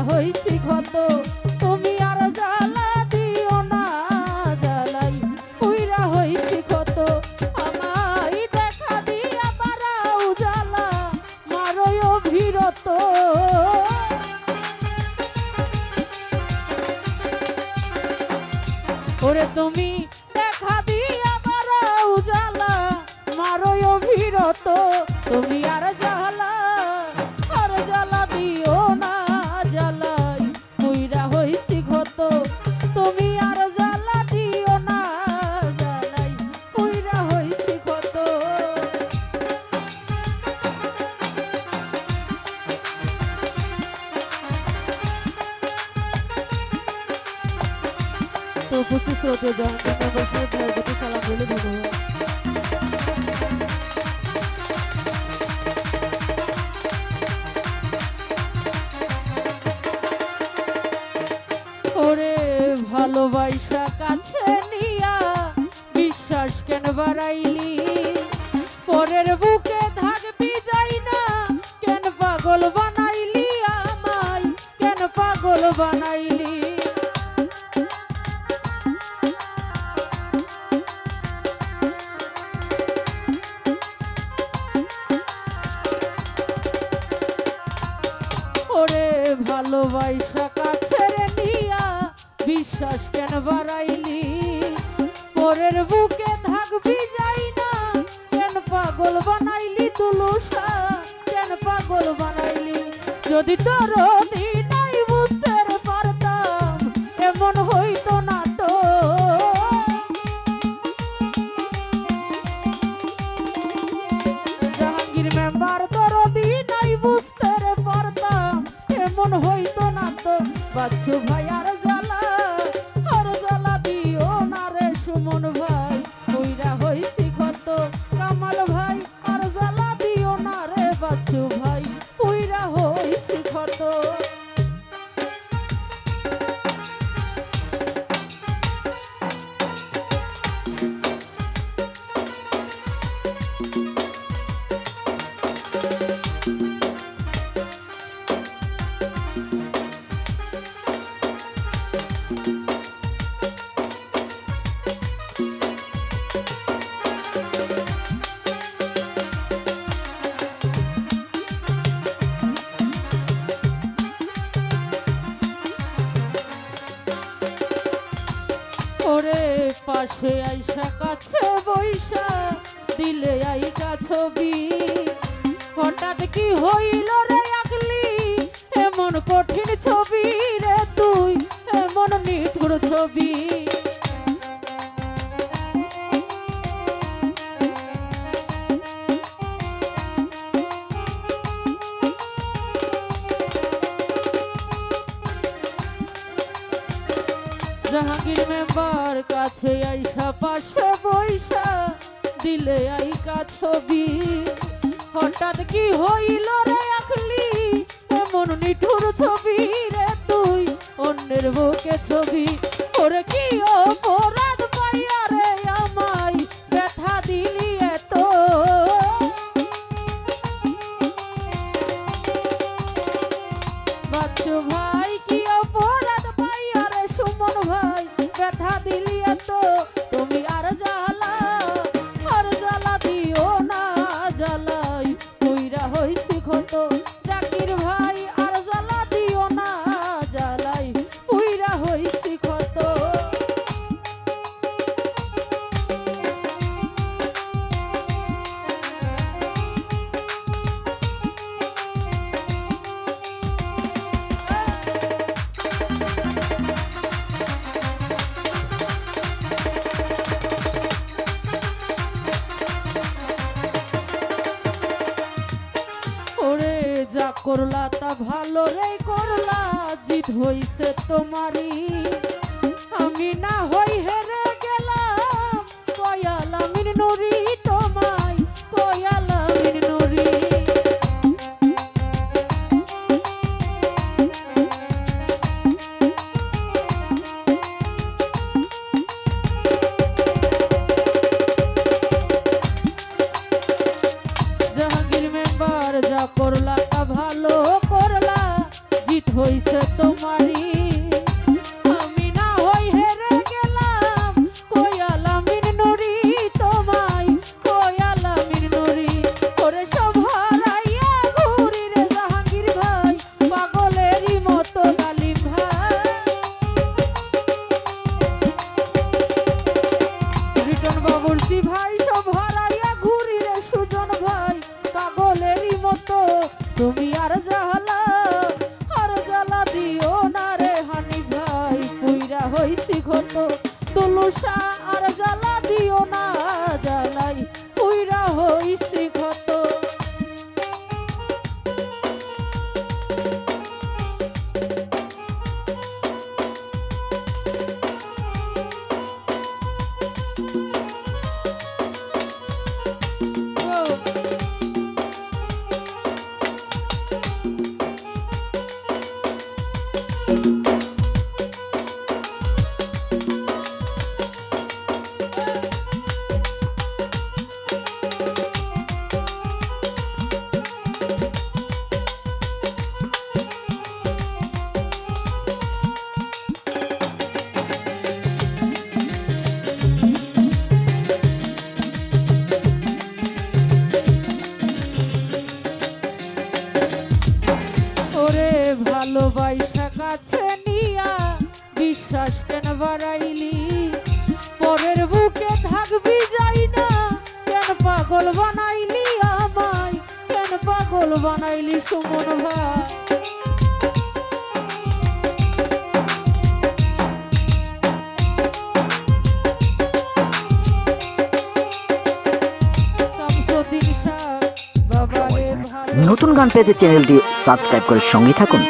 হইছি ক্ষত তুমি আর জ্বালা দিও না জ্বালাই পুইরা হইছি ক্ষত আমায় দেখা দিয়া বাড়াও জ্বালা মারয় অভিরত ওরে তুমি দেখা দিয়া বাড়াও জ্বালা মারয় অভিরত তুমি আর জ্বালা দিও না জ্বালাই পুইরা হইছি ক্ষত তুমি আর জ্বালা দিও না জ্বালাই পুইরা হইছি ক্ষত তো উপস্থিত শ্রোতে জয়ন্তী সালাম বলে ধন্যবাদ। ওরে ভালোবাসা কাছে নিয়া বিশ্বাস কেন বাড়াইলি পরের বুকে থাকবি যাই না কেন পাগল বানাইলি আমায় কেন পাগল বানাইলি ওরে ভালোবাসা কাছে নিয়া বিশ্বাস কেন বাড়াইলি পরের বুকে থাকবি যাই না কেন পাগল বানাইলি তুলুসা কেন পাগল বানাইলি যদি তোর দিনাই বুঝতে পারতাম এমন হইতো না তো জাহাঙ্গীর মেম্বার তোর দিনাই বুঝতে পারতাম এমন হইতো না তো বাচ্চু ভাই আর জ্বালা দিও না রে সুমন ভাই কইরা হইছি ক্ষত কামাল ভাই আর জ্বালা দিও না রে বাচ্চু ভাই কইরা হইছি ক্ষত ওরে পাশে আইসা কাছে বইসা দিলে আইকা ছবি হঠাৎ কি হইল রে আগলি এমন কঠিন ছবি রে তুই এমন নিঠুর ছবি জাহাঙ্গীর মেম্বার কাছে আইসা পাশে বইসা দিলে আইকা ছবি হঠাৎ কি হইল রে আখলি এমন নিঠুর ছবি রে তুই অন্যের বুকে ছবি ওরে কি অপরাধ পাইয়া রে আমায় ব্যথা দিলি এত বাচ্চু ভাই কি অপরাধ পাইয়া রে সুমন ভাই ব্যথা দিলি এত তুমি আর জ্বালা দিও না জ্বালাই পুইরা হইছি ক্ষত জাকির ভাই আর জ্বালা দিও না জ্বালাই পুইরা হইছি ক্ষত যা করলা তা ভালো রে করলা জিত হইছে তোমারই আমি না হই হেরে গেলাম কয়ালামিন নুরি তোমায় কয়ালামিন নুরি জাহাঙ্গীর মেম্বার যা করলা তা ভালো করলা জিত হইছে ক্ষত তুলসা আর জ্বালা দিও না জ্বালাই পুইরা হইছি ক্ষত ভালোবাসা কাছে নিয়া বিশ্বাস কেন বাড়াইলি পরের বুকে থাকবি যাই না কেন পাগল বানাইলি আমায় কেন পাগল বানাইলি সুমন ভাই নতুন গান পেতে চ্যানেলটি সাবস্ক্রাইব করে সঙ্গে থাকুন।